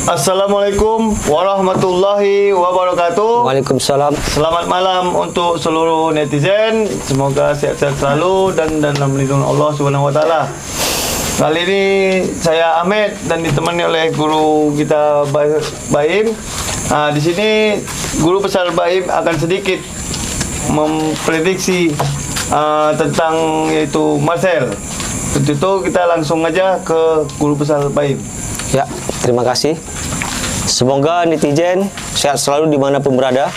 Assalamualaikum warahmatullahi wabarakatuh. Waalaikumsalam. Selamat malam untuk seluruh netizen. Semoga sehat-sehat selalu dan dalam lindungan Allah Subhanahu wa taala. Kali ini saya Ahmed dan ditemani oleh guru kita Baim. Di sini guru besar Baim akan sedikit memprediksi tentang yaitu Marcel. Untuk itu kita langsung aja ke guru besar Baim. Ya, terima kasih. Semoga netizen sehat selalu dimanapun berada.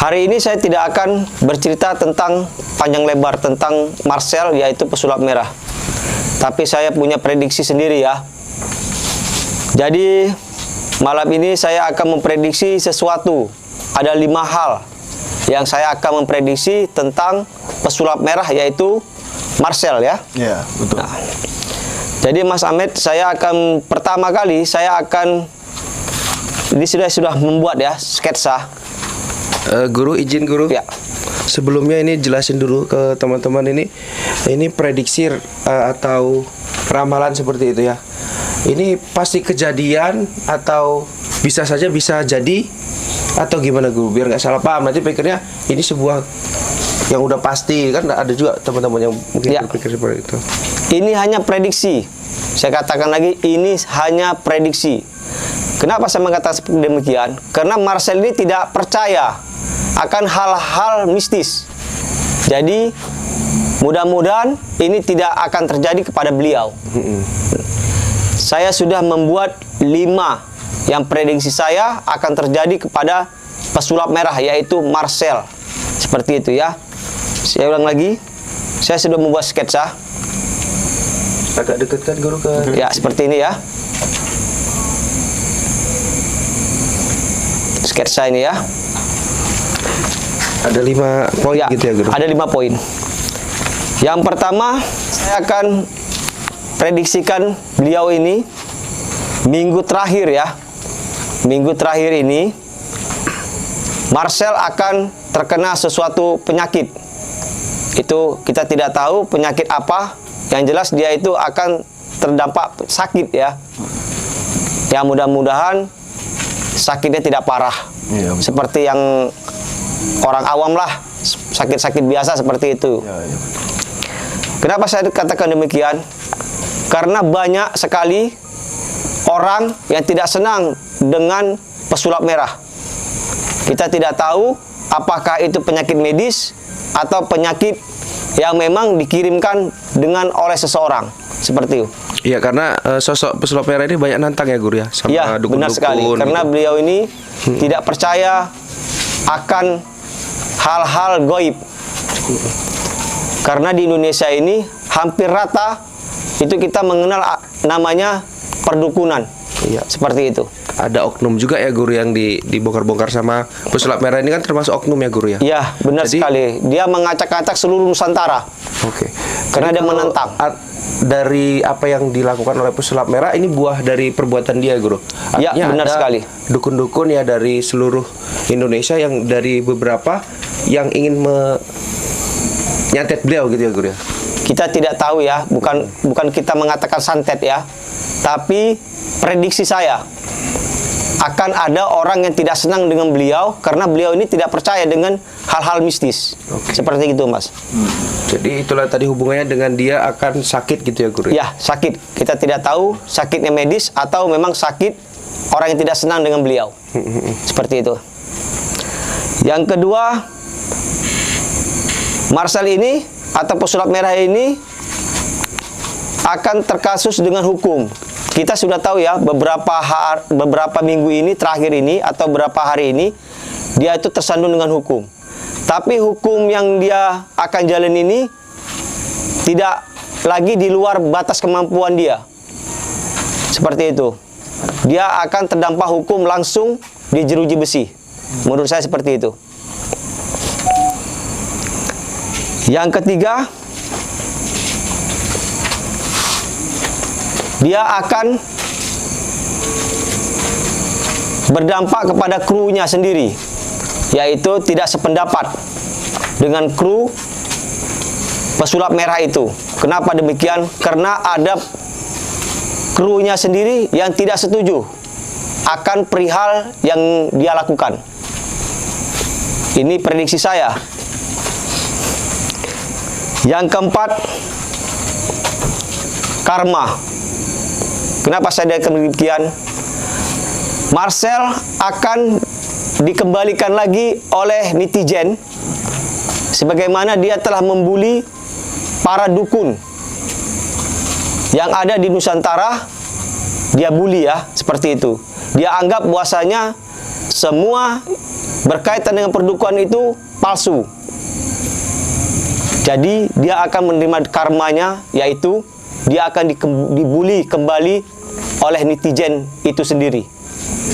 Hari ini saya tidak akan bercerita tentang panjang lebar tentang Marcel, yaitu pesulap merah. Tapi saya punya prediksi sendiri ya. Jadi malam ini saya akan memprediksi sesuatu. Ada 5 hal yang saya akan memprediksi tentang pesulap merah, yaitu Marcel ya. Ya, betul. Nah, jadi Mas Ahmed, pertama kali saya akan ini sudah membuat ya sketsa. Guru izin guru. Ya. Sebelumnya ini jelasin dulu ke teman-teman ini prediksi atau ramalan seperti itu ya. Ini pasti kejadian atau bisa saja bisa jadi atau gimana guru, biar nggak salah paham. Nanti pikirnya ini sebuah yang udah pasti, kan ada juga teman-teman yang mungkin Ya. berpikir seperti itu. Ini hanya prediksi. Saya katakan lagi, ini hanya prediksi. Kenapa saya mengatakan seperti demikian? Karena Marcel ini tidak percaya akan hal-hal mistis. Jadi mudah-mudahan ini tidak akan terjadi kepada beliau. Saya sudah membuat 5 yang prediksi saya akan terjadi kepada pesulap merah, yaitu Marcel. Seperti itu ya. Saya ulang lagi, saya sudah membuat sketsa. Agak dekatkan guru ke. Ya, seperti ini ya. Sketsa ini ya. Ada 5 poin Ya, gitu ya guru. ada 5 poin. Yang pertama, saya akan prediksikan beliau ini minggu terakhir ya. Minggu terakhir ini Marcel akan terkena sesuatu penyakit. Itu kita tidak tahu penyakit apa. Yang jelas dia itu akan terdampak sakit ya. Ya, mudah-mudahan sakitnya tidak parah. Iya. Seperti yang orang awam lah, sakit-sakit biasa seperti itu. Ya. Kenapa saya katakan demikian? Karena banyak sekali orang yang tidak senang dengan pesulap merah. Kita tidak tahu apakah itu penyakit medis atau penyakit yang memang dikirimkan dengan oleh seseorang. Seperti itu. Iya, karena sosok pesulap merah ini banyak nantang ya guru ya, sama Iya, dukun-dukun. benar sekali. Karena gitu. beliau ini tidak percaya akan hal-hal goib. Karena di Indonesia ini hampir rata itu kita mengenal namanya perdukunan. Iya. Seperti itu. Ada oknum juga ya guru yang dibongkar-bongkar sama pesulap merah ini, kan termasuk oknum ya guru ya. Iya, benar sekali. Dia mengacak-acak seluruh Nusantara. Oke. Karena Jadi dia kalau menentang. Dari apa yang dilakukan oleh pesulap merah ini buah dari perbuatan dia guru. Ya, benar ada sekali. Dukun-dukun ya dari seluruh Indonesia yang dari beberapa yang ingin nyantet beliau gitu ya guru ya. Kita tidak tahu ya, bukan kita mengatakan santet ya. Tapi prediksi saya akan ada orang yang tidak senang dengan beliau karena beliau ini tidak percaya dengan hal-hal mistis. Seperti itu, Mas. Jadi itulah tadi hubungannya dengan dia akan sakit gitu ya guru. Ya, sakit. Kita tidak tahu sakitnya medis atau memang sakit orang yang tidak senang dengan beliau. Seperti itu. Yang kedua, Marcel ini atau pesulap merah ini akan terkasus dengan hukum. Kita sudah tahu ya, beberapa minggu ini terakhir ini atau beberapa hari ini dia itu tersandung dengan hukum. Tapi hukum yang dia akan jalan ini tidak lagi di luar batas kemampuan dia. Seperti itu. Dia akan terdampak hukum langsung di jeruji besi. Menurut saya seperti itu. Yang ketiga, dia akan berdampak kepada krunya sendiri, yaitu tidak sependapat dengan kru pesulap merah itu. Kenapa demikian? Karena ada krunya sendiri yang tidak setuju akan perihal yang dia lakukan. Ini prediksi saya. Yang keempat, karma. Kenapa saya demikian? Marcel akan dikembalikan lagi oleh netizen sebagaimana dia telah membuli para dukun yang ada di Nusantara. Dia bully ya, seperti itu. Dia anggap bahwasanya semua berkaitan dengan perdukunan itu palsu. Jadi dia akan menerima karmanya, yaitu dia akan dibully kembali oleh netizen itu sendiri.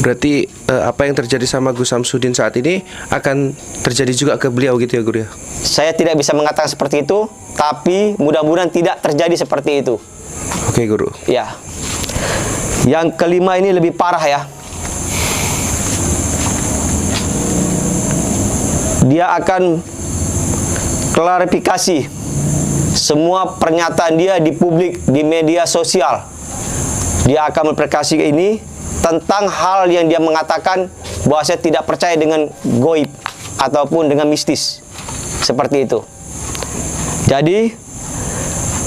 Berarti apa yang terjadi sama Gus Samsudin saat ini akan terjadi juga ke beliau gitu ya Guru ya? Saya tidak bisa mengatakan seperti itu, tapi mudah-mudahan tidak terjadi seperti itu. Oke Guru. Ya. Yang kelima ini lebih parah ya. Dia akan klarifikasi semua pernyataan dia di publik, di media sosial. Dia akan memklarifikasi ini tentang hal yang dia mengatakan bahwa saya tidak percaya dengan goib ataupun dengan mistis. Seperti itu. Jadi,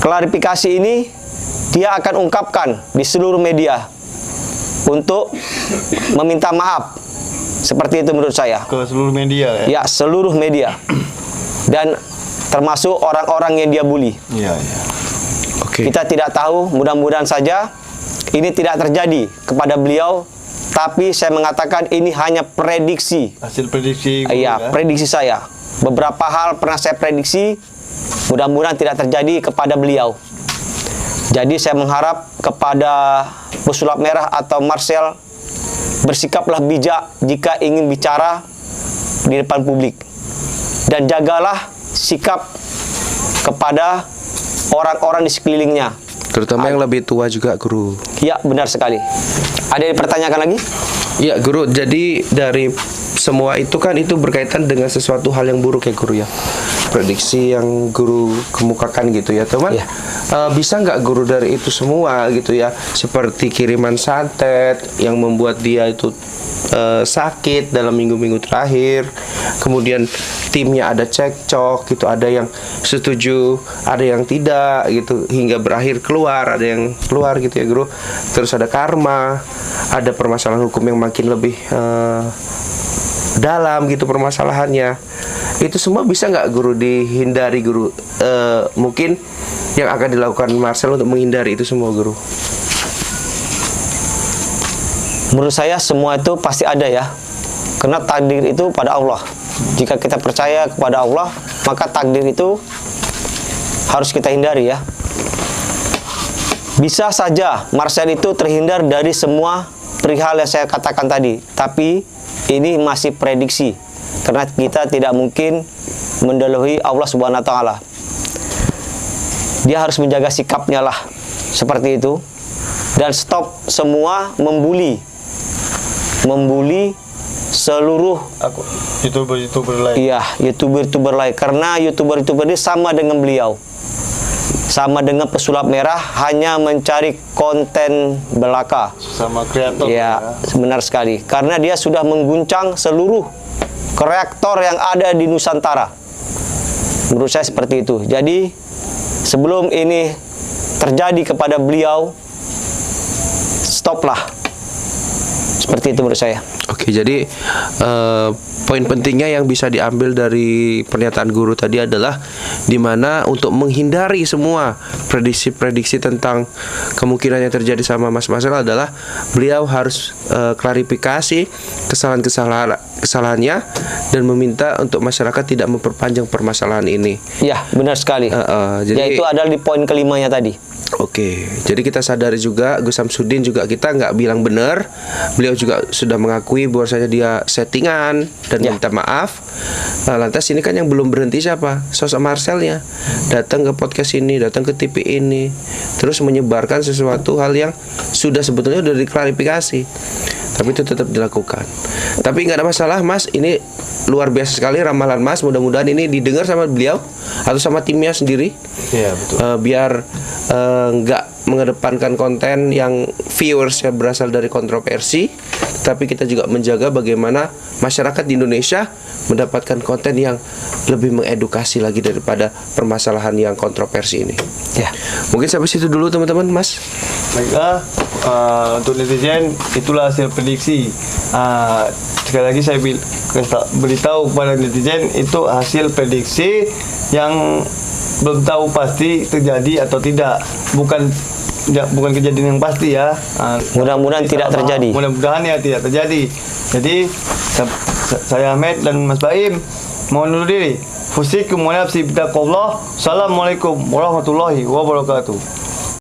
klarifikasi ini dia akan ungkapkan di seluruh media untuk meminta maaf. Seperti itu menurut saya. Ke seluruh media ya? Ya, seluruh media. Dan termasuk orang-orang yang dia bully. Iya, iya. Oke. Kita tidak tahu, mudah-mudahan saja ini tidak terjadi kepada beliau, tapi saya mengatakan ini hanya prediksi. Hasil prediksi Guru, Iya, prediksi saya. Beberapa hal pernah saya prediksi, mudah-mudahan tidak terjadi kepada beliau. Jadi saya mengharap kepada pesulap merah atau Marcel, bersikaplah bijak jika ingin bicara di depan publik. Dan jagalah sikap kepada orang-orang di sekelilingnya. Terutama yang lebih tua juga Guru. Ya, benar sekali. Ada yang dipertanyakan lagi? Ya Guru, jadi dari semua itu kan itu berkaitan dengan sesuatu hal yang buruk ya Guru ya. Prediksi yang Guru kemukakan gitu ya teman. Ya. Bisa nggak Guru dari itu semua gitu ya, seperti kiriman santet yang membuat dia itu sakit dalam minggu-minggu terakhir, kemudian timnya ada cekcok gitu, ada yang setuju, ada yang tidak gitu, hingga berakhir keluar, ada yang keluar gitu ya Guru. Terus ada karma, ada permasalahan hukum yang makin lebih dalam gitu permasalahannya. Itu semua bisa nggak Guru dihindari Guru? Mungkin yang akan dilakukan Marcel untuk menghindari itu semua Guru. Menurut saya semua itu pasti ada ya. Karena takdir itu pada Allah. Jika kita percaya kepada Allah, maka takdir itu harus kita hindari ya. Bisa saja Marcel itu terhindar dari semua perihal yang saya katakan tadi, tapi ini masih prediksi. Karena kita tidak mungkin mendahului Allah Subhanahu wa taala. Dia harus menjaga sikapnya lah. Seperti itu. Dan stop semua membuli seluruh YouTuber lain. iya, YouTuber lain. Karena YouTuber ini sama dengan beliau. Sama dengan pesulap merah, hanya mencari konten belaka. Sama kreator. Ya, benar sekali. Karena dia sudah mengguncang seluruh reaktor yang ada di Nusantara. Menurut saya seperti itu. Jadi, sebelum ini terjadi kepada beliau, stoplah. Seperti itu menurut saya. Oke, jadi poin pentingnya yang bisa diambil dari pernyataan Guru tadi adalah dimana untuk menghindari semua prediksi-prediksi tentang kemungkinan yang terjadi sama Mas Marcel adalah beliau harus klarifikasi kesalahannya dan meminta untuk masyarakat tidak memperpanjang permasalahan ini. Ya, benar sekali. Jadi yaitu adalah di poin kelimanya tadi. Oke, jadi kita sadari juga Gus Samsudin juga kita nggak bilang benar. Beliau juga sudah mengakui bahwasanya dia settingan dan minta maaf. Nah, lantas ini kan yang belum berhenti siapa? Sosok Marcelnya datang ke podcast ini, datang ke TV ini, terus menyebarkan sesuatu hal yang sudah sebetulnya sudah diklarifikasi, tapi itu tetap dilakukan. Tapi nggak ada masalah Mas, ini luar biasa sekali ramalan Mas. Mudah-mudahan ini didengar sama beliau atau sama timnya sendiri. Iya, betul. Biar nggak mengedepankan konten yang viewersnya berasal dari kontroversi, tapi kita juga menjaga bagaimana masyarakat di Indonesia mendapatkan konten yang lebih mengedukasi lagi daripada permasalahan yang kontroversi ini. Ya. Mungkin sampai situ dulu teman-teman, Mas. Baiklah, untuk netizen itulah hasil prediksi. Sekali lagi saya beritahu kepada netizen itu hasil prediksi yang belum tahu pasti terjadi atau tidak, bukan kejadian yang pasti ya. Mudah-mudahan tidak terjadi. Mudah-mudahan ya tidak terjadi. Jadi saya Ahmed dan Mas Baim mohon undur diri. Fusikum wa nafsi bitaqwallah. Assalamualaikum warahmatullahi wabarakatuh.